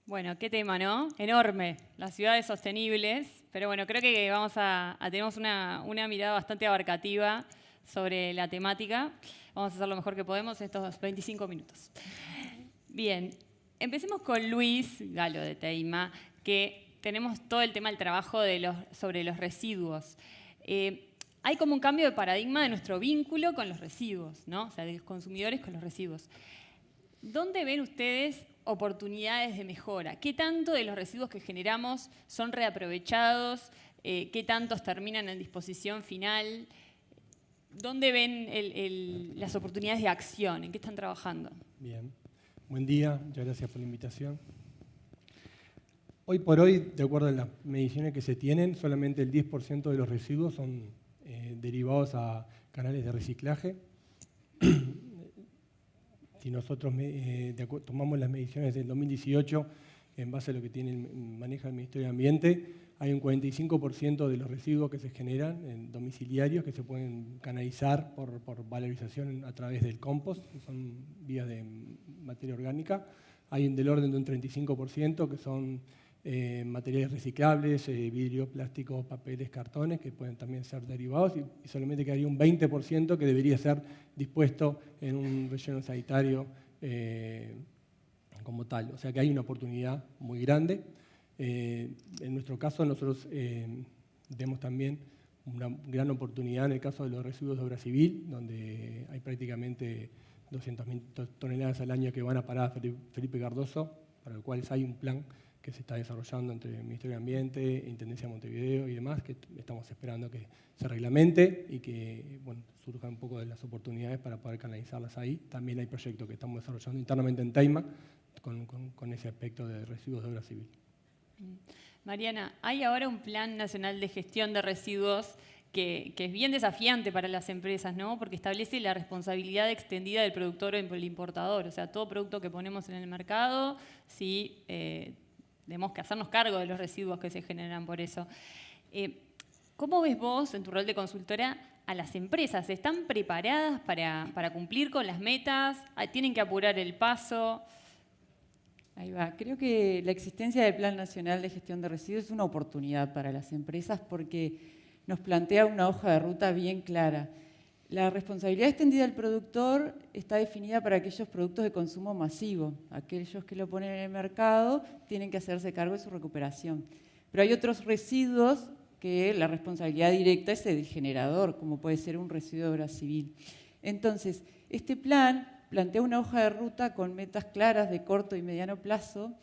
Bueno, qué tema, ¿no? Enorme, las ciudades sostenibles, pero bueno, creo que tenemos una mirada bastante abarcativa sobre la temática. Vamos a hacer lo mejor que podemos en estos 25 minutos. Bien, empecemos con Luis Galo de Teima, que tenemos todo el tema del trabajo sobre los residuos. Hay como un cambio de paradigma de nuestro vínculo con los residuos, ¿no? O sea, de los consumidores con los residuos. ¿Dónde ven ustedes oportunidades de mejora? ¿Qué tanto de los residuos que generamos son reaprovechados? ¿Qué tantos terminan en disposición final? ¿Dónde ven las oportunidades de acción? ¿En qué están trabajando? Bien. Buen día, muchas gracias por la invitación. Hoy por hoy, de acuerdo a las mediciones que se tienen, solamente el 10% de los residuos son derivados a canales de reciclaje. Si nosotros tomamos las mediciones del 2018, en base a lo que maneja el Ministerio de Ambiente, hay un 45% de los residuos que se generan en domiciliarios que se pueden canalizar por valorización a través del compost, que son vías de materia orgánica. Hay del orden de un 35% que son materiales reciclables, vidrio, plástico, papeles, cartones, que pueden también ser derivados, y solamente quedaría un 20% que debería ser dispuesto en un relleno sanitario como tal. O sea que hay una oportunidad muy grande. En nuestro caso, nosotros vemos también una gran oportunidad en el caso de los residuos de obra civil, donde hay prácticamente 200.000 toneladas al año que van a parar a Felipe Cardoso, para lo cual hay un plan que se está desarrollando entre el Ministerio de Ambiente, Intendencia de Montevideo y demás, que estamos esperando que se reglamente y que surjan un poco de las oportunidades para poder canalizarlas ahí. También hay proyectos que estamos desarrollando internamente en Teima con ese aspecto de residuos de obra civil. Mariana, hay ahora un Plan Nacional de Gestión de Residuos que es bien desafiante para las empresas, ¿no? Porque establece la responsabilidad extendida del productor o el importador. O sea, todo producto que ponemos en el mercado, sí, tenemos que hacernos cargo de los residuos que se generan por eso. ¿Cómo ves vos, en tu rol de consultora, a las empresas? ¿Están preparadas para cumplir con las metas? ¿Tienen que apurar el paso? Ahí va. Creo que la existencia del Plan Nacional de Gestión de Residuos es una oportunidad para las empresas porque nos plantea una hoja de ruta bien clara. La responsabilidad extendida del productor está definida para aquellos productos de consumo masivo. Aquellos que lo ponen en el mercado tienen que hacerse cargo de su recuperación. Pero hay otros residuos que la responsabilidad directa es del generador, como puede ser un residuo de obra civil. Entonces, este plan plantea una hoja de ruta con metas claras de corto y mediano plazo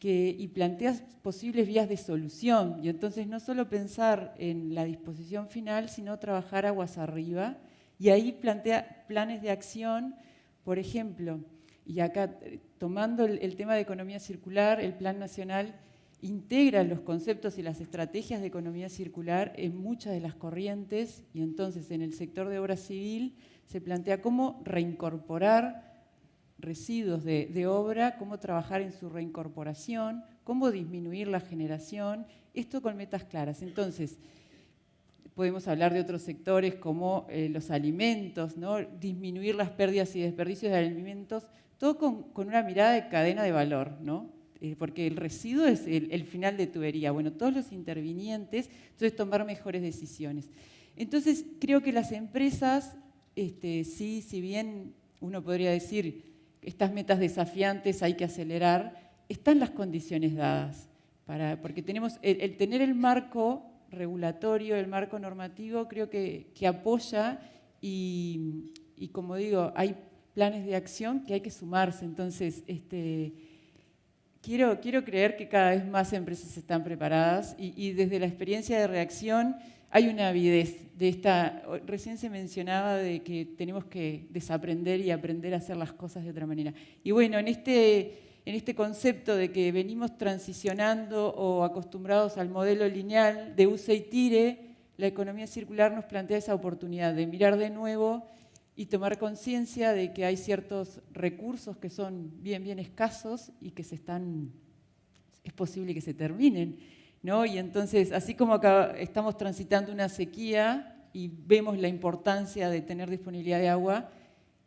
y plantea posibles vías de solución. Y entonces no solo pensar en la disposición final, sino trabajar aguas arriba. Y ahí plantea planes de acción, por ejemplo, y acá tomando el tema de economía circular, el Plan Nacional integra los conceptos y las estrategias de economía circular en muchas de las corrientes, y entonces en el sector de obra civil se plantea cómo reincorporar residuos de obra, cómo trabajar en su reincorporación, cómo disminuir la generación, esto con metas claras. Entonces, podemos hablar de otros sectores como los alimentos, ¿no? Disminuir las pérdidas y desperdicios de alimentos, todo con una mirada de cadena de valor, ¿no? Porque el residuo es el final de tubería. Bueno, todos los intervinientes, entonces tomar mejores decisiones. Entonces, creo que las empresas, sí, si bien uno podría decir estas metas desafiantes hay que acelerar, están las condiciones dadas, porque tenemos el tener el marco regulatorio, el marco normativo, creo que apoya y como digo, hay planes de acción que hay que sumarse. Entonces, quiero creer que cada vez más empresas están preparadas y desde la experiencia de reacción hay una avidez de esta. Recién se mencionaba de que tenemos que desaprender y aprender a hacer las cosas de otra manera. Y bueno, en este concepto de que venimos transicionando o acostumbrados al modelo lineal de usa y tire, la economía circular nos plantea esa oportunidad de mirar de nuevo y tomar conciencia de que hay ciertos recursos que son bien escasos y que es posible que se terminen, ¿no? Y entonces, así como acá estamos transitando una sequía y vemos la importancia de tener disponibilidad de agua,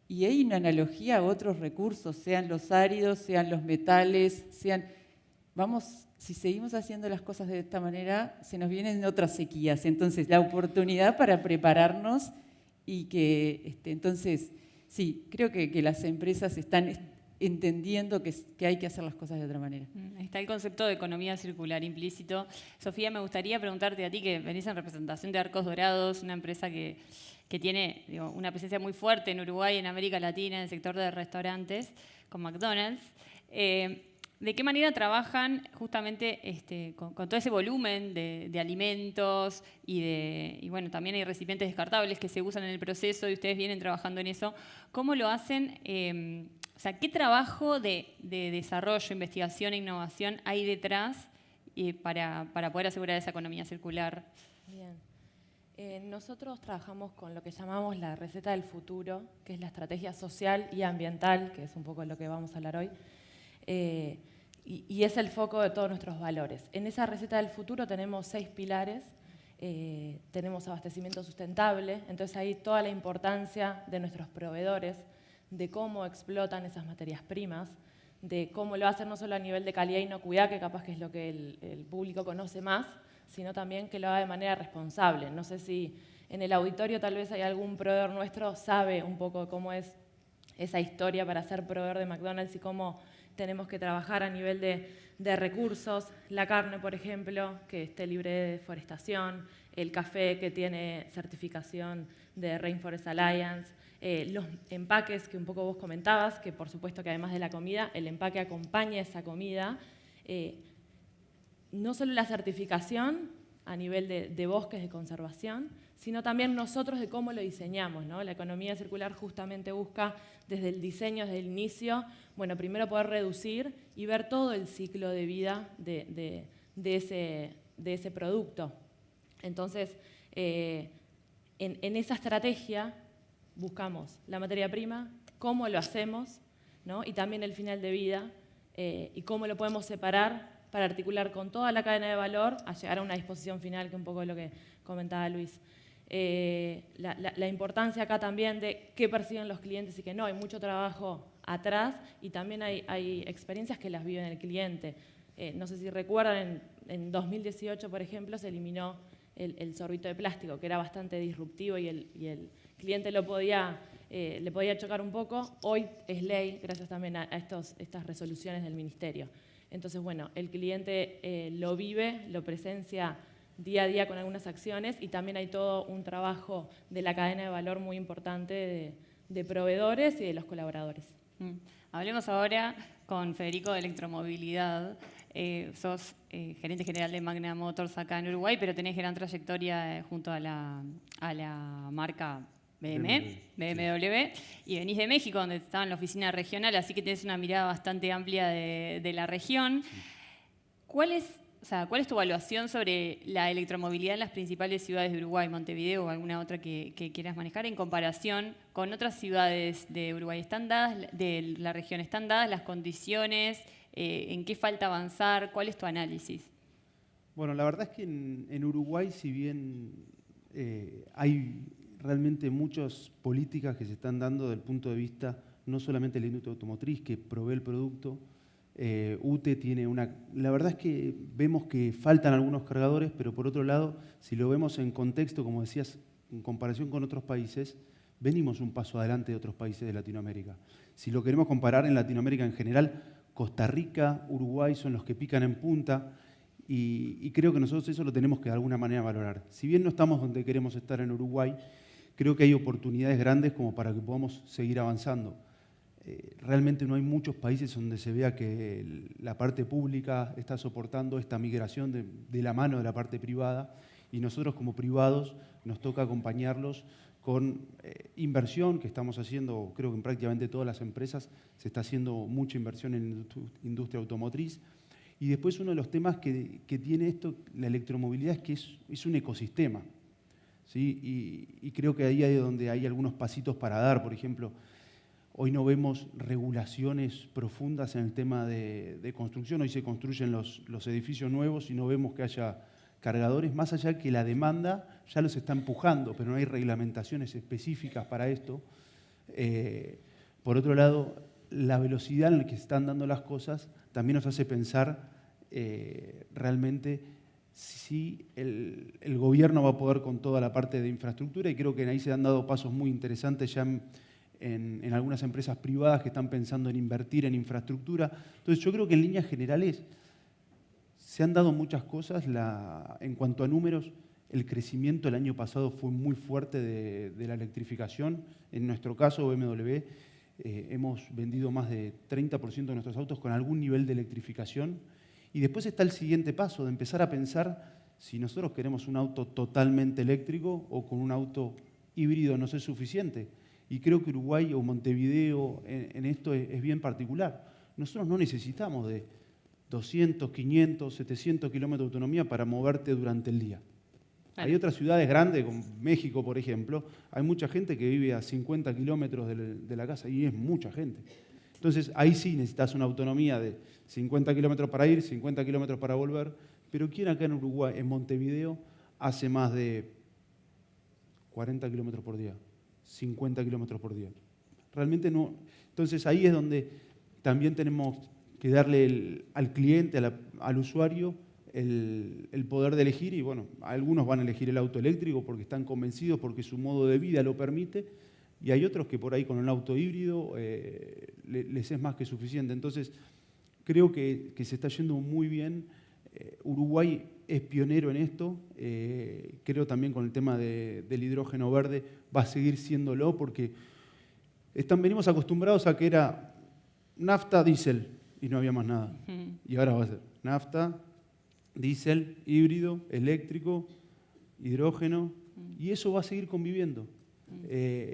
y hay una analogía a otros recursos, sean los áridos, sean los metales, si seguimos haciendo las cosas de esta manera, se nos vienen otras sequías. Entonces, la oportunidad para prepararnos y que, entonces, sí, creo que las empresas están entendiendo que hay que hacer las cosas de otra manera. Está el concepto de economía circular implícito. Sofía, me gustaría preguntarte a ti, que venís en representación de Arcos Dorados, una empresa que tiene una presencia muy fuerte en Uruguay, en América Latina, en el sector de restaurantes, con McDonald's. ¿De qué manera trabajan justamente con todo ese volumen de alimentos y bueno, también hay recipientes descartables que se usan en el proceso y ustedes vienen trabajando en eso? ¿Cómo lo hacen? O sea, ¿qué trabajo de desarrollo, investigación e innovación hay detrás para poder asegurar esa economía circular? Bien. Nosotros trabajamos con lo que llamamos la receta del futuro, que es la estrategia social y ambiental, que es un poco lo que vamos a hablar hoy, y es el foco de todos nuestros valores. En esa receta del futuro tenemos 6 pilares. Tenemos abastecimiento sustentable, entonces ahí toda la importancia de nuestros proveedores, de cómo explotan esas materias primas, de cómo lo hacen no solo a nivel de calidad y inocuidad, que capaz que es lo que el público conoce más, sino también que lo haga de manera responsable. No sé si en el auditorio tal vez hay algún proveedor nuestro, sabe un poco cómo es esa historia para ser proveedor de McDonald's y cómo tenemos que trabajar a nivel de recursos. La carne, por ejemplo, que esté libre de deforestación, el café que tiene certificación de Rainforest Alliance, los empaques que un poco vos comentabas, que por supuesto que además de la comida, el empaque acompaña esa comida. No solo la certificación a nivel de bosques de conservación, sino también nosotros de cómo lo diseñamos, ¿no? La economía circular justamente busca desde el diseño, desde el inicio, bueno, primero poder reducir y ver todo el ciclo de vida de ese producto. Entonces, en esa estrategia buscamos la materia prima, cómo lo hacemos, ¿no? Y también el final de vida y cómo lo podemos separar para articular con toda la cadena de valor a llegar a una disposición final, que un poco es lo que comentaba Luis. La importancia acá también de qué perciben los clientes y qué no. Hay mucho trabajo atrás y también hay experiencias que las vive el cliente. No sé si recuerdan, en 2018, por ejemplo, se eliminó el sorbito de plástico, que era bastante disruptivo y el cliente le podía chocar un poco. Hoy es ley, gracias también a estas resoluciones del Ministerio. Entonces, bueno, el cliente lo vive, lo presencia día a día con algunas acciones y también hay todo un trabajo de la cadena de valor muy importante de proveedores y de los colaboradores. Hablemos ahora con Federico de Electromovilidad. Sos gerente general de Magna Motors acá en Uruguay, pero tenés gran trayectoria junto a la marca BMW, y venís de México, donde estaba en la oficina regional, así que tenés una mirada bastante amplia de la región. ¿Cuál es tu evaluación sobre la electromovilidad en las principales ciudades de Uruguay, Montevideo o alguna otra que quieras manejar, en comparación con otras ciudades de Uruguay? ¿Están dadas, de la región, están dadas las condiciones? ¿En qué falta avanzar? ¿Cuál es tu análisis? Bueno, la verdad es que en Uruguay, si bien hay realmente muchas políticas que se están dando desde el punto de vista no solamente de la industria automotriz que provee el producto, UTE tiene la verdad es que vemos que faltan algunos cargadores, pero por otro lado, si lo vemos en contexto, como decías, en comparación con otros países, venimos un paso adelante de otros países de Latinoamérica. Si lo queremos comparar en Latinoamérica en general, Costa Rica, Uruguay son los que pican en punta y creo que nosotros eso lo tenemos que de alguna manera valorar. Si bien no estamos donde queremos estar en Uruguay, creo que hay oportunidades grandes como para que podamos seguir avanzando. Realmente no hay muchos países donde se vea que la parte pública está soportando esta migración de la mano de la parte privada y nosotros como privados nos toca acompañarlos con inversión que estamos haciendo, creo que en prácticamente todas las empresas se está haciendo mucha inversión en industria automotriz. Y después uno de los temas que tiene esto, la electromovilidad, es que es un ecosistema, ¿sí? Y creo que ahí es donde hay algunos pasitos para dar. Por ejemplo, hoy no vemos regulaciones profundas en el tema de construcción. Hoy se construyen los edificios nuevos y no vemos que haya cargadores, más allá que la demanda ya los está empujando, pero no hay reglamentaciones específicas para esto. Por otro lado, la velocidad en la que se están dando las cosas también nos hace pensar realmente sí el gobierno va a poder con toda la parte de infraestructura, y creo que ahí se han dado pasos muy interesantes ya en algunas empresas privadas que están pensando en invertir en infraestructura. Entonces yo creo que en líneas generales se han dado muchas cosas. En cuanto a números, el crecimiento el año pasado fue muy fuerte de la electrificación. En nuestro caso, BMW, hemos vendido más de 30% de nuestros autos con algún nivel de electrificación. Y después está el siguiente paso, de empezar a pensar si nosotros queremos un auto totalmente eléctrico o con un auto híbrido nos es suficiente. Y creo que Uruguay o Montevideo en esto es bien particular. Nosotros no necesitamos de 200, 500, 700 kilómetros de autonomía para moverte durante el día. Claro. Hay otras ciudades grandes, como México, por ejemplo, hay mucha gente que vive a 50 kilómetros de la casa, y es mucha gente. Entonces, ahí sí necesitas una autonomía de 50 kilómetros para ir, 50 kilómetros para volver, pero ¿quién acá en Uruguay, en Montevideo, hace más de 40 kilómetros por día, 50 kilómetros por día? Realmente no. Entonces, ahí es donde también tenemos que darle al cliente, al usuario, el poder de elegir. Y bueno, algunos van a elegir el auto eléctrico porque están convencidos, porque su modo de vida lo permite, y hay otros que por ahí con el auto híbrido les es más que suficiente. Entonces, creo que se está yendo muy bien. Uruguay es pionero en esto. Creo también con el tema del hidrógeno verde va a seguir siéndolo, porque venimos acostumbrados a que era nafta, diésel, y no había más nada. Y ahora va a ser nafta, diésel, híbrido, eléctrico, hidrógeno, y eso va a seguir conviviendo.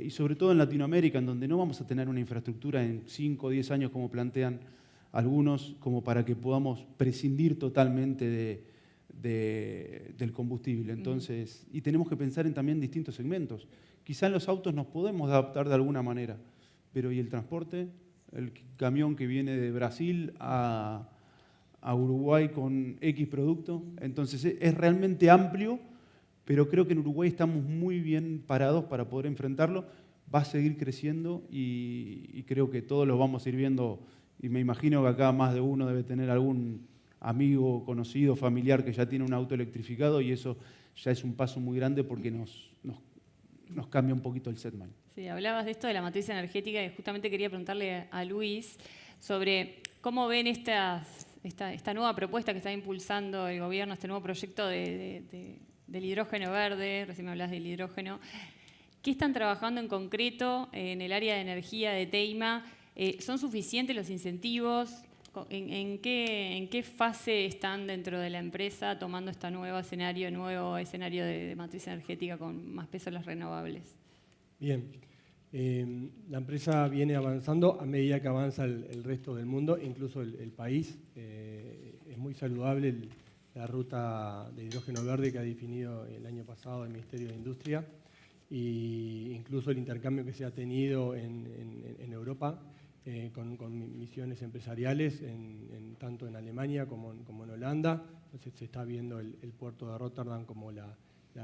Y sobre todo en Latinoamérica, en donde no vamos a tener una infraestructura en 5 o 10 años, como plantean algunos, como para que podamos prescindir totalmente del combustible. Entonces, y tenemos que pensar en también distintos segmentos. Quizá en los autos nos podemos adaptar de alguna manera, pero ¿y el transporte? El camión que viene de Brasil a Uruguay con X producto. Entonces es realmente amplio, pero creo que en Uruguay estamos muy bien parados para poder enfrentarlo. Va a seguir creciendo y creo que todos lo vamos a ir viendo, y me imagino que acá más de uno debe tener algún amigo, conocido, familiar que ya tiene un auto electrificado, y eso ya es un paso muy grande porque nos cambia un poquito el setmind. Sí, hablabas de esto de la matriz energética, y justamente quería preguntarle a Luis sobre cómo ven esta nueva propuesta que está impulsando el gobierno, este nuevo proyecto del hidrógeno verde. Recién me hablas del hidrógeno. ¿Qué están trabajando en concreto en el área de energía de Teima? ¿Son suficientes los incentivos? ¿En qué fase están dentro de la empresa tomando este nuevo escenario de matriz energética con más peso en las renovables? Bien, la empresa viene avanzando a medida que avanza el resto del mundo, incluso el país. Es muy saludable la ruta de hidrógeno verde que ha definido el año pasado el Ministerio de Industria, e incluso el intercambio que se ha tenido en Europa con misiones empresariales, tanto en Alemania como en Holanda. Entonces se está viendo el puerto de Rotterdam como la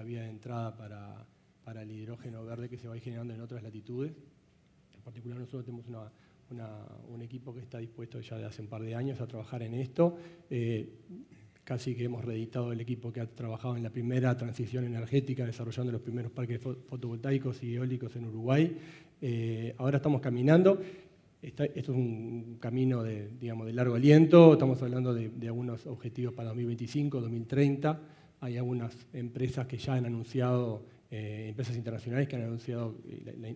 vía de entrada para el hidrógeno verde que se va a ir generando en otras latitudes. En particular nosotros tenemos un equipo que está dispuesto ya de hace un par de años a trabajar en esto. Casi que hemos reeditado el equipo que ha trabajado en la primera transición energética, desarrollando los primeros parques fotovoltaicos y eólicos en Uruguay. Ahora estamos caminando. Esto es un camino de largo aliento. Estamos hablando de algunos objetivos para 2025, 2030. Hay algunas empresas que ya han anunciado, empresas internacionales que han anunciado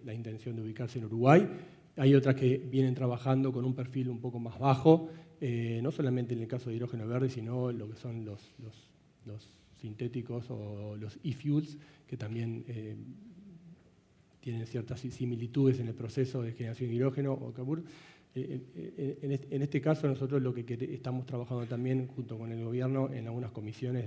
la intención de ubicarse en Uruguay. Hay otras que vienen trabajando con un perfil un poco más bajo, no solamente en el caso de hidrógeno verde, sino lo que son los sintéticos o los e-fuels, que también tienen ciertas similitudes en el proceso de generación de hidrógeno o carburo. En este caso nosotros lo que estamos trabajando también junto con el gobierno en algunas comisiones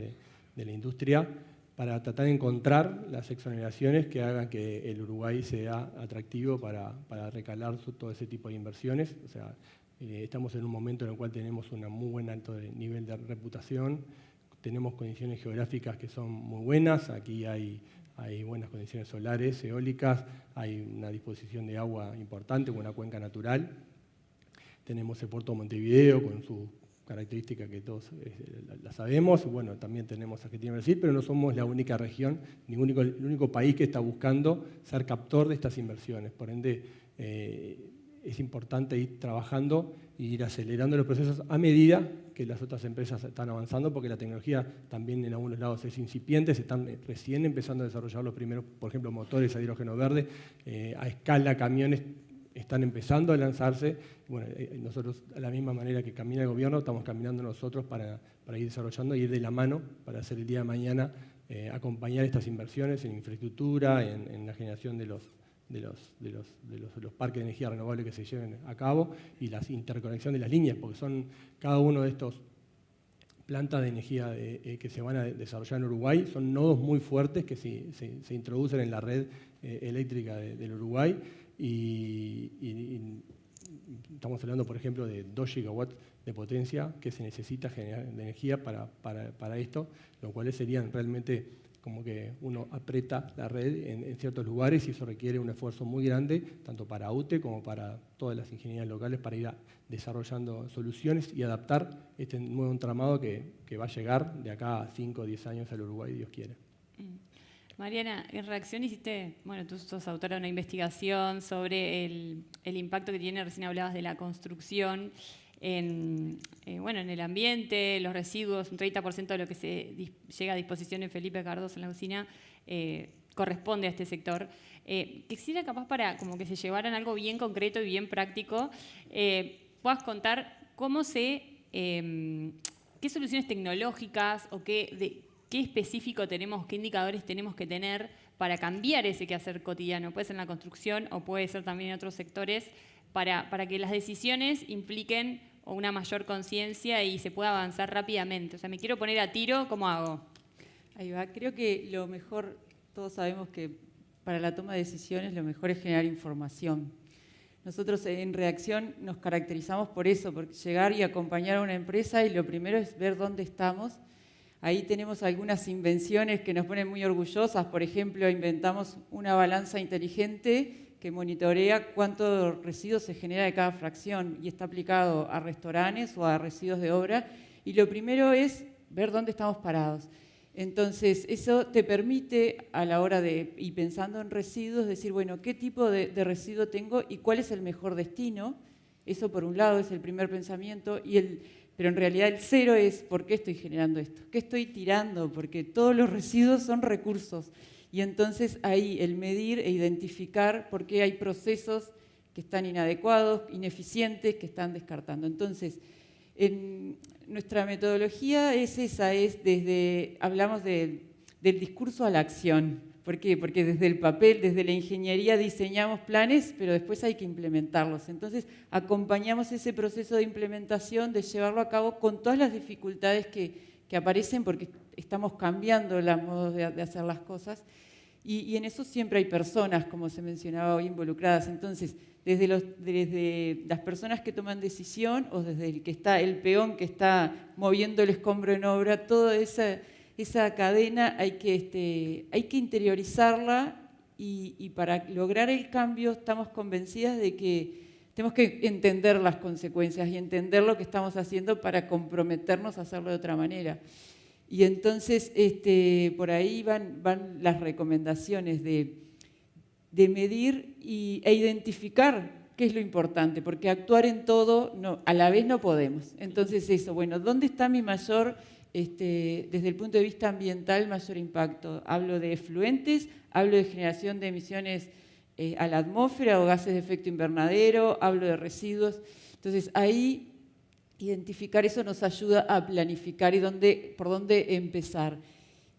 de la industria para tratar de encontrar las exoneraciones que hagan que el Uruguay sea atractivo para recalar todo ese tipo de inversiones. O sea, estamos en un momento en el cual tenemos un muy buen alto nivel de reputación, tenemos condiciones geográficas que son muy buenas, aquí hay buenas condiciones solares, eólicas, hay una disposición de agua importante con una cuenca natural. Tenemos el puerto de Montevideo con sus característica que todos la sabemos. Bueno, también tenemos Argentina y Brasil, pero no somos la única región, el único país que está buscando ser captor de estas inversiones. Por ende, es importante ir trabajando e ir acelerando los procesos a medida que las otras empresas están avanzando, porque la tecnología también en algunos lados es incipiente, se están recién empezando a desarrollar los primeros, por ejemplo, motores a hidrógeno verde, a escala, camiones están empezando a lanzarse. Bueno, nosotros, a la misma manera que camina el gobierno, estamos caminando nosotros para ir desarrollando y ir de la mano para hacer el día de mañana, acompañar estas inversiones en infraestructura, en la generación de los parques de energía renovable que se lleven a cabo y la interconexión de las líneas, porque son cada uno de estos plantas de energía que se van a desarrollar en Uruguay, son nodos muy fuertes que se introducen en la red eléctrica del Uruguay y estamos hablando, por ejemplo, de 2 gigawatts de potencia que se necesita generar de energía para esto, lo cual serían realmente como que uno aprieta la red en ciertos lugares y eso requiere un esfuerzo muy grande, tanto para UTE como para todas las ingenierías locales, para ir desarrollando soluciones y adaptar este nuevo entramado que va a llegar de acá a 5 o 10 años al Uruguay, Dios quiera. Mariana, en Reacción hiciste, bueno, tú sos autora de una investigación sobre el impacto que tiene, recién hablabas de la construcción en el ambiente, los residuos, un 30% de lo que se llega a disposición en Felipe Cardoso en la usina corresponde a este sector. Quisiera capaz para como que se llevaran algo bien concreto y bien práctico, puedas contar qué soluciones tecnológicas o qué específico tenemos, qué indicadores tenemos que tener para cambiar ese quehacer cotidiano. Puede ser en la construcción o puede ser también en otros sectores, para que las decisiones impliquen una mayor conciencia y se pueda avanzar rápidamente. O sea, me quiero poner a tiro, ¿cómo hago? Ahí va. Creo que lo mejor, todos sabemos que para la toma de decisiones lo mejor es generar información. Nosotros en Reacción nos caracterizamos por eso, por llegar y acompañar a una empresa y lo primero es ver dónde estamos. Ahí tenemos algunas invenciones que nos ponen muy orgullosas. Por ejemplo, inventamos una balanza inteligente que monitorea cuánto residuo se genera de cada fracción y está aplicado a restaurantes o a residuos de obra. Y lo primero es ver dónde estamos parados. Entonces, eso te permite a la hora de, y pensando en residuos, decir, bueno, ¿qué tipo de residuo tengo y cuál es el mejor destino? Eso por un lado es el primer pensamiento, pero en realidad el cero es, ¿por qué estoy generando esto? ¿Qué estoy tirando? Porque todos los residuos son recursos. Y entonces ahí el medir e identificar por qué hay procesos que están inadecuados, ineficientes, que están descartando. Entonces, en nuestra metodología es esa, hablamos del discurso a la acción. ¿Por qué? Porque desde el papel, desde la ingeniería diseñamos planes, pero después hay que implementarlos. Entonces, acompañamos ese proceso de implementación, de llevarlo a cabo con todas las dificultades que aparecen porque estamos cambiando los modos de hacer las cosas. Y en eso siempre hay personas, como se mencionaba hoy, involucradas. Entonces, desde las personas que toman decisión o desde el peón que está moviendo el escombro en obra, toda esa cadena hay que interiorizarla y para lograr el cambio estamos convencidas de que tenemos que entender las consecuencias y entender lo que estamos haciendo para comprometernos a hacerlo de otra manera. Y entonces por ahí van las recomendaciones de medir e identificar qué es lo importante, porque actuar en todo a la vez no podemos. Entonces eso, bueno, ¿dónde está mi mayor, desde el punto de vista ambiental, mayor impacto? Hablo de efluentes, hablo de generación de emisiones a la atmósfera o gases de efecto invernadero, hablo de residuos. Entonces ahí identificar eso nos ayuda a planificar y por dónde empezar.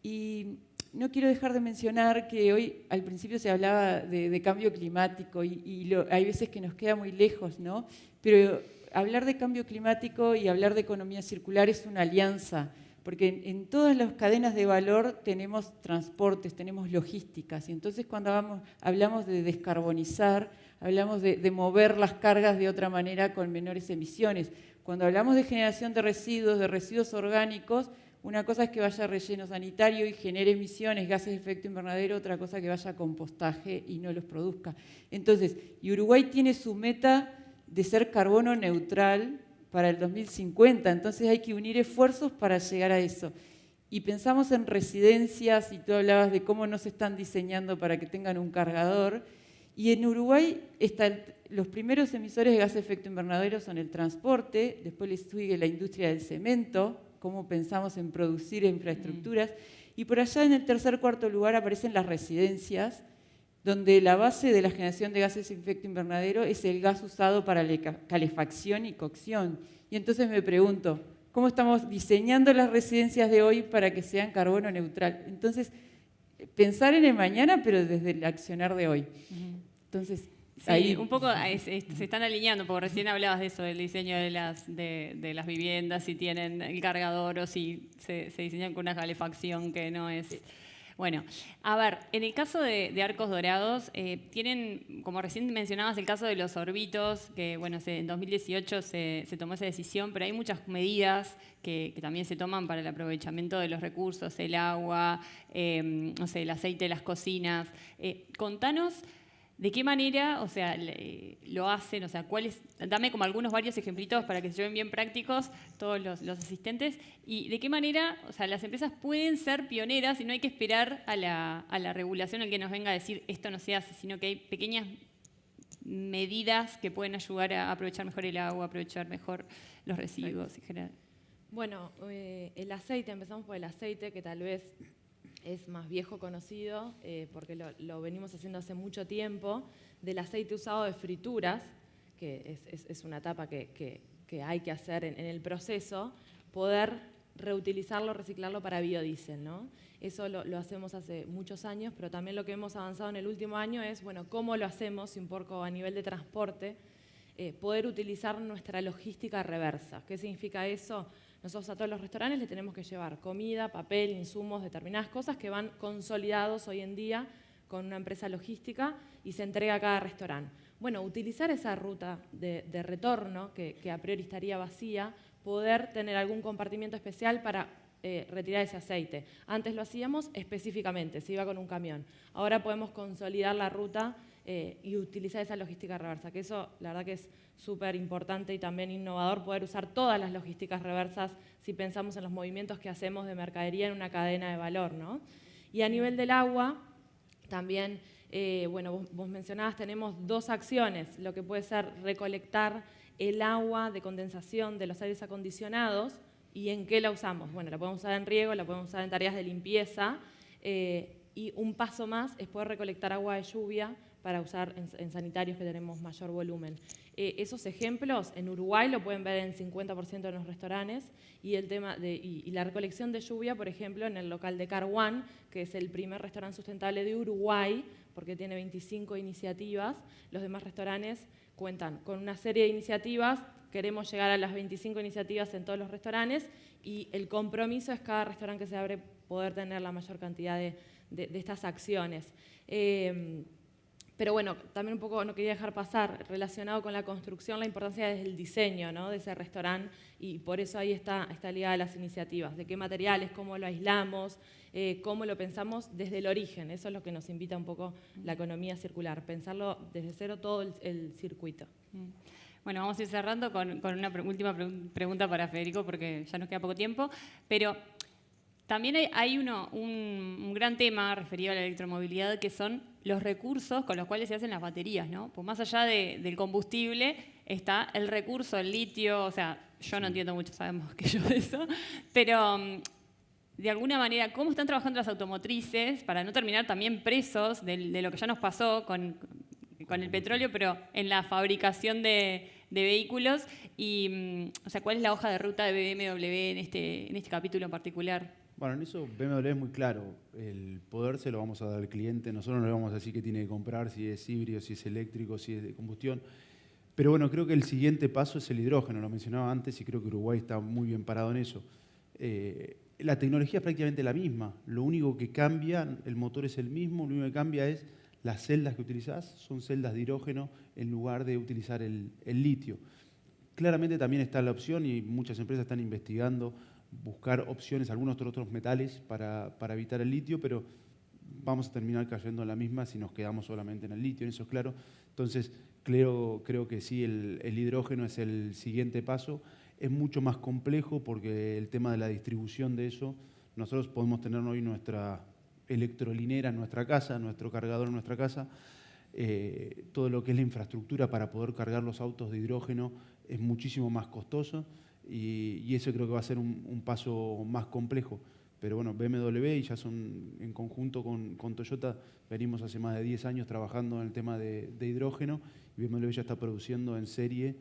Y no quiero dejar de mencionar que hoy al principio se hablaba de cambio climático y hay veces que nos queda muy lejos, ¿no? Pero hablar de cambio climático y hablar de economía circular es una alianza, porque en todas las cadenas de valor tenemos transportes, tenemos logísticas, y entonces cuando hablamos de descarbonizar, hablamos de mover las cargas de otra manera con menores emisiones. Cuando hablamos de generación de residuos orgánicos, una cosa es que vaya a relleno sanitario y genere emisiones, gases de efecto invernadero, otra cosa que vaya a compostaje y no los produzca. Entonces, y Uruguay tiene su meta de ser carbono neutral para el 2050, entonces hay que unir esfuerzos para llegar a eso. Y pensamos en residencias, y tú hablabas de cómo no se están diseñando para que tengan un cargador, y en Uruguay los primeros emisores de gas de efecto invernadero son el transporte, después le sigue la industria del cemento, cómo pensamos en producir infraestructuras, y por allá en el tercer, cuarto lugar aparecen las residencias, donde la base de la generación de gases de efecto invernadero es el gas usado para la calefacción y cocción. Y entonces me pregunto, ¿cómo estamos diseñando las residencias de hoy para que sean carbono neutral? Entonces, pensar en el mañana, pero desde el accionar de hoy. Entonces, sí, ahí un poco se están alineando, porque recién hablabas de eso, del diseño de las viviendas, si tienen el cargador o si se diseñan con una calefacción que no es... Bueno, a ver, en el caso de Arcos Dorados, tienen, como recién mencionabas, el caso de los orbitos, que bueno, en 2018 se tomó esa decisión, pero hay muchas medidas que también se toman para el aprovechamiento de los recursos, el agua, no sé, el aceite de las cocinas. Contanos de qué manera, o sea, lo hacen, o sea, dame como varios ejemplitos para que se lleven bien prácticos todos los asistentes, y de qué manera, o sea, las empresas pueden ser pioneras y no hay que esperar a la regulación en que nos venga a decir esto no se hace, sino que hay pequeñas medidas que pueden ayudar a aprovechar mejor el agua, aprovechar mejor los residuos en general. Bueno, el aceite, empezamos por el aceite, que tal vez es más viejo conocido, porque lo venimos haciendo hace mucho tiempo, del aceite usado de frituras, que es una etapa que hay que hacer en el proceso, poder reutilizarlo, reciclarlo para biodiesel, ¿no? Eso lo hacemos hace muchos años, pero también lo que hemos avanzado en el último año es, bueno, cómo lo hacemos, y un poco a nivel de transporte, poder utilizar nuestra logística reversa. ¿Qué significa eso? Nosotros a todos los restaurantes les tenemos que llevar comida, papel, insumos, determinadas cosas que van consolidados hoy en día con una empresa logística y se entrega a cada restaurante. Bueno, utilizar esa ruta de retorno, que a priori estaría vacía, poder tener algún compartimiento especial para retirar ese aceite. Antes lo hacíamos específicamente, se iba con un camión. Ahora podemos consolidar la ruta y utilizar esa logística reversa, que eso la verdad que es súper importante y también innovador poder usar todas las logísticas reversas si pensamos en los movimientos que hacemos de mercadería en una cadena de valor, ¿no? Y a nivel del agua, también, bueno, vos mencionabas, tenemos dos acciones, lo que puede ser recolectar el agua de condensación de los aires acondicionados. ¿Y en qué la usamos? Bueno, la podemos usar en riego, la podemos usar en tareas de limpieza, y un paso más es poder recolectar agua de lluvia para usar en sanitarios que tenemos mayor volumen. Esos ejemplos en Uruguay lo pueden ver en 50% de los restaurantes, y el tema y la recolección de lluvia, por ejemplo, en el local de Car One, que es el primer restaurante sustentable de Uruguay, porque tiene 25 iniciativas. Los demás restaurantes cuentan con una serie de iniciativas. Queremos llegar a las 25 iniciativas en todos los restaurantes, y el compromiso es cada restaurante que se abre poder tener la mayor cantidad de estas acciones. Pero bueno, también un poco no quería dejar pasar, relacionado con la construcción, la importancia del diseño, ¿no?, de ese restaurante, y por eso ahí está ligada a las iniciativas, de qué materiales, cómo lo aislamos, cómo lo pensamos desde el origen. Eso es lo que nos invita un poco la economía circular, pensarlo desde cero todo el circuito. Bueno, vamos a ir cerrando con una última pregunta para Federico, porque ya nos queda poco tiempo, pero también hay un gran tema referido a la electromovilidad, que son los recursos con los cuales se hacen las baterías, ¿no? Pues más allá del combustible está el recurso, el litio, o sea, yo no entiendo mucho, sabemos que yo de eso, pero de alguna manera, ¿cómo están trabajando las automotrices para no terminar también presos de lo que ya nos pasó con el petróleo, pero en la fabricación de vehículos? Y, o sea, ¿cuál es la hoja de ruta de BMW en este capítulo en particular? Bueno, en eso BMW es muy claro. El poder se lo vamos a dar al cliente. Nosotros no le vamos a decir qué tiene que comprar, si es híbrido, si es eléctrico, si es de combustión. Pero bueno, creo que el siguiente paso es el hidrógeno. Lo mencionaba antes y creo que Uruguay está muy bien parado en eso. La tecnología es prácticamente la misma. Lo único que cambia, el motor es el mismo, lo único que cambia es las celdas que utilizás. Son celdas de hidrógeno en lugar de utilizar el litio. Claramente también está la opción, y muchas empresas están investigando buscar opciones, algunos otros metales para evitar el litio, pero vamos a terminar cayendo en la misma si nos quedamos solamente en el litio, eso es claro. Entonces, creo que sí, el hidrógeno es el siguiente paso. es mucho más complejo porque el tema de la distribución de eso, nosotros podemos tener hoy nuestra electrolinera en nuestra casa, nuestro cargador en nuestra casa, todo lo que es la infraestructura para poder cargar los autos de hidrógeno es muchísimo más costoso y eso creo que va a ser un paso más complejo. Pero bueno, BMW y ya son en conjunto con Toyota, venimos hace más de 10 años trabajando en el tema de hidrógeno y BMW ya está produciendo en serie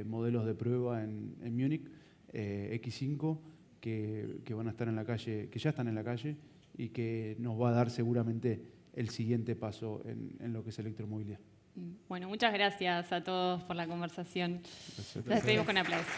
modelos de prueba en Múnich, X5, que van a estar en la calle, que ya están en la calle y que nos va a dar seguramente el siguiente paso en lo que es electromovilidad. Bueno, muchas gracias a todos por la conversación. Gracias. Nos despedimos con aplausos.